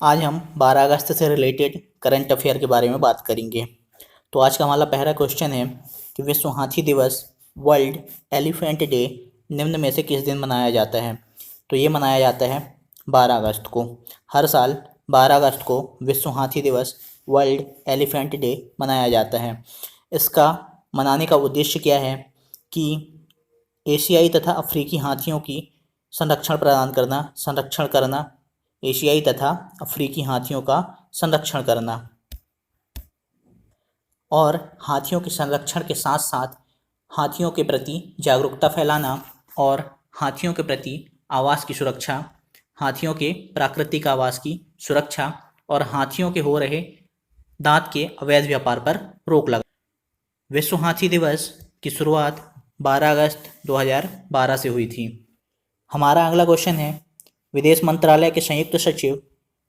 आज हम 12 अगस्त से रिलेटेड करंट अफेयर के बारे में बात करेंगे। तो आज का हमारा पहला क्वेश्चन है कि विश्व हाथी दिवस, वर्ल्ड एलिफेंट डे निम्न में से किस दिन मनाया जाता है। तो ये मनाया जाता है 12 अगस्त को। हर साल 12 अगस्त को विश्व हाथी दिवस, वर्ल्ड एलिफेंट डे मनाया जाता है। इसका मनाने का उद्देश्य क्या है कि एशियाई तथा अफ्रीकी हाथियों की संरक्षण करना, एशियाई तथा अफ्रीकी हाथियों का संरक्षण करना और हाथियों के संरक्षण के साथ साथ हाथियों के प्रति जागरूकता फैलाना और हाथियों के प्रति आवास की सुरक्षा, हाथियों के प्राकृतिक आवास की सुरक्षा और हाथियों के हो रहे दांत के अवैध व्यापार पर रोक लगा। विश्व हाथी दिवस की शुरुआत 12 अगस्त 2012 से हुई थी। हमारा अगला क्वेश्चन है, विदेश मंत्रालय के संयुक्त सचिव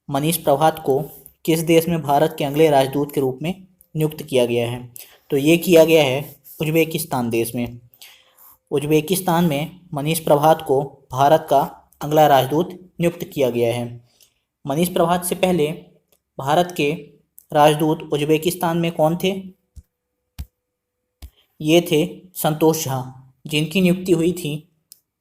मनीष प्रभात को किस देश में भारत के अगले राजदूत के रूप में नियुक्त किया गया है। तो ये किया गया है उज्बेकिस्तान देश में। उज्बेकिस्तान में मनीष प्रभात को भारत का अगला राजदूत नियुक्त किया गया है। मनीष प्रभात से पहले भारत के राजदूत उज्बेकिस्तान में कौन थे? ये थे संतोष झा, जिनकी नियुक्ति हुई थी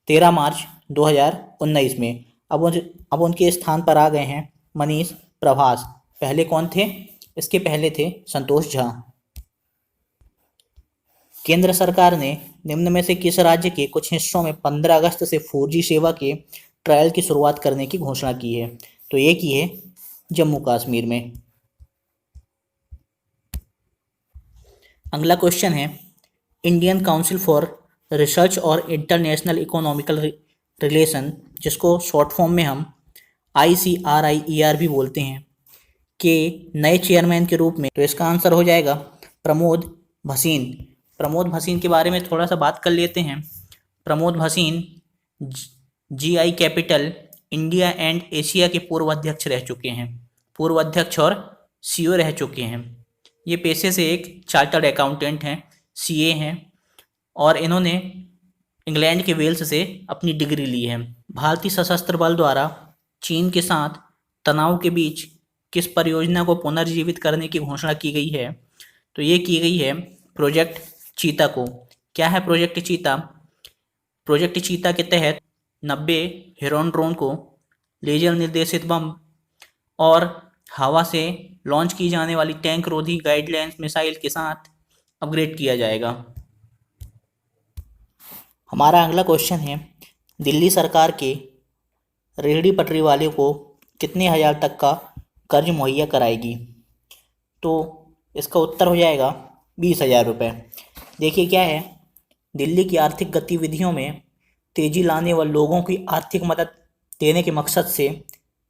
13 मार्च 2019 में। अब उनके स्थान पर आ गए हैं मनीष प्रभात। पहले कौन थे? इसके पहले थे संतोष झा। केंद्र सरकार ने निम्न में से किस राज्य के कुछ हिस्सों में 15 अगस्त से 4G सेवा के ट्रायल की शुरुआत करने की घोषणा की है? तो ये की है जम्मू कश्मीर में। अगला क्वेश्चन है, इंडियन काउंसिल फॉर रिसर्च और इंटरनेशनल इकोनॉमिकल रिलेशन, जिसको शॉर्ट फॉर्म में हम ICRIER भी बोलते हैं, के नए चेयरमैन के रूप में, तो इसका आंसर हो जाएगा प्रमोद भसीन। प्रमोद भसीन के बारे में थोड़ा सा बात कर लेते हैं। Pramod Bhasin GI capital India and Asia के पूर्व अध्यक्ष रह चुके हैं, पूर्व अध्यक्ष और CEO रह चुके हैं। ये पेशे से एक चार्टर्ड अकाउंटेंट हैं, CA हैं, और इन्होंने इंग्लैंड के वेल्स से अपनी डिग्री ली है। भारतीय सशस्त्र बल द्वारा चीन के साथ तनाव के बीच किस परियोजना को पुनर्जीवित करने की घोषणा की गई है? तो ये की गई है प्रोजेक्ट चीता को। क्या है प्रोजेक्ट चीता? प्रोजेक्ट चीता के तहत 90 हेरोन ड्रोन को लेजर निर्देशित बम और हवा से लॉन्च की जाने वाली टैंक रोधी गाइडलाइंस मिसाइल के साथ अपग्रेड किया जाएगा। हमारा अगला क्वेश्चन है, दिल्ली सरकार के रेहड़ी पटरी वाले को कितने हजार तक का कर्ज मुहैया कराएगी? तो इसका उत्तर हो जाएगा 20,000 रुपये। देखिए क्या है, दिल्ली की आर्थिक गतिविधियों में तेजी लाने व लोगों की आर्थिक मदद देने के मकसद से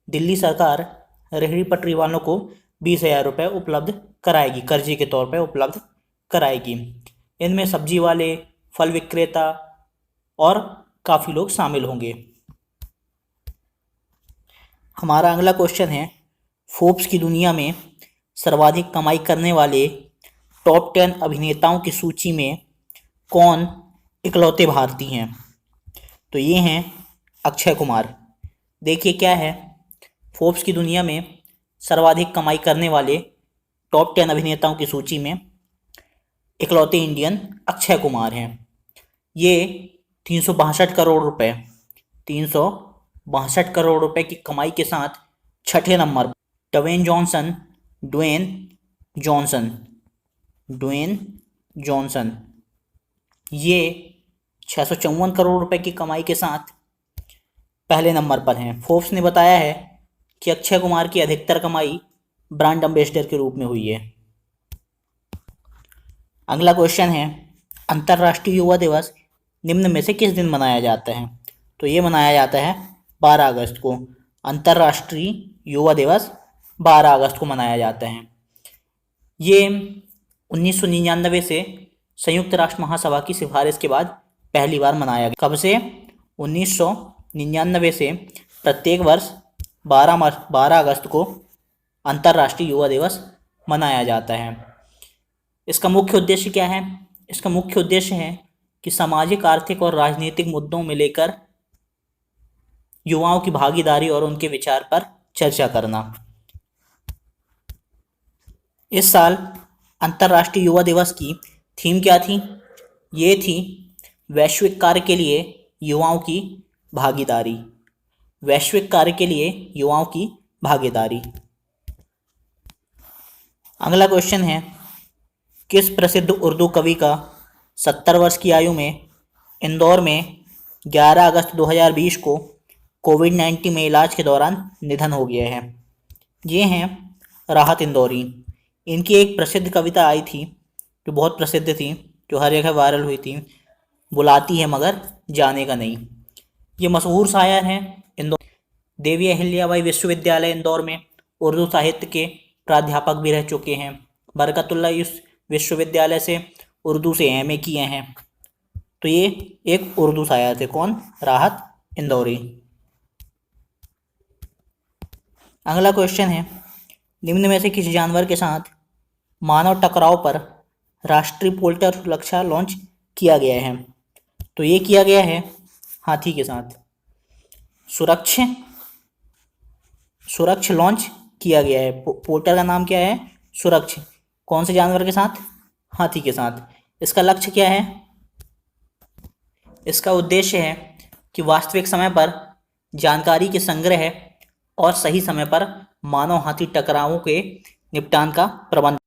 दिल्ली सरकार रेहड़ी पटरी वालों को 20,000 रुपये उपलब्ध कराएगी, कर्जे के तौर पर उपलब्ध कराएगी। इनमें सब्जी वाले, फल विक्रेता और काफ़ी लोग शामिल होंगे। हमारा अगला क्वेश्चन है, फोर्ब्स की दुनिया में सर्वाधिक कमाई करने वाले टॉप 10 अभिनेताओं की सूची में कौन इकलौते भारतीय हैं? तो ये हैं अक्षय कुमार। देखिए क्या है, फोर्ब्स की दुनिया में सर्वाधिक कमाई करने वाले टॉप 10 अभिनेताओं की सूची में इकलौते इंडियन अक्षय कुमार हैं। ये 362 करोड़ रुपए की कमाई के साथ छठे नंबर। ड्वेन जॉनसन ये 654 करोड़ रुपए की कमाई के साथ पहले नंबर पर हैं। फोर्ब्स ने बताया है कि अक्षय कुमार की अधिकतर कमाई ब्रांड एम्बेसडर के रूप में हुई है। अगला क्वेश्चन है, अंतर्राष्ट्रीय युवा दिवस निम्न में से किस दिन मनाया जाता है? तो ये मनाया जाता है 12 अगस्त को। अंतर्राष्ट्रीय युवा दिवस 12 अगस्त को मनाया जाता है। ये 1999 से संयुक्त राष्ट्र महासभा की सिफारिश के बाद पहली बार मनाया गया। कब से? 1999 से प्रत्येक वर्ष 12 अगस्त को अंतर्राष्ट्रीय युवा दिवस मनाया जाता है। इसका मुख्य उद्देश्य क्या है? इसका मुख्य उद्देश्य है कि सामाजिक, आर्थिक और राजनीतिक मुद्दों में लेकर युवाओं की भागीदारी और उनके विचार पर चर्चा करना। इस साल अंतर्राष्ट्रीय युवा दिवस की थीम क्या थी? ये थी वैश्विक कार्य के लिए युवाओं की भागीदारी। वैश्विक कार्य के लिए युवाओं की भागीदारी। अगला क्वेश्चन है, किस प्रसिद्ध उर्दू कवि का 70 वर्ष की आयु में इंदौर में 11 अगस्त 2020 को कोविड-19 में इलाज के दौरान निधन हो गया है? ये हैं राहत इंदौरी। इनकी एक प्रसिद्ध कविता आई थी जो बहुत प्रसिद्ध थी, जो हर जगह वायरल हुई थी, बुलाती है मगर जाने का नहीं। ये मशहूर शायर हैं। इंदौर देवी अहिल्याबाई विश्वविद्यालय इंदौर में उर्दू साहित्य के प्राध्यापक भी रह चुके हैं। बरकतुल्लाह इस विश्वविद्यालय से उर्दू से एमए किए हैं। तो ये एक उर्दू शायर थे। कौन? राहत इंदौरी। अगला क्वेश्चन है, निम्न में से किस जानवर के साथ मानव टकराव पर राष्ट्रीय पोल्ट्री सुरक्षा लॉन्च किया गया है? तो ये किया गया है हाथी के साथ। सुरक्ष लॉन्च किया गया है। पोर्टल का नाम क्या है? सुरक्ष। कौन से जानवर के साथ? हाथी के साथ। इसका लक्ष्य क्या है? इसका उद्देश्य है कि वास्तविक समय पर जानकारी के संग्रह और सही समय पर मानव हाथी टकरावों के निपटान का प्रबंध।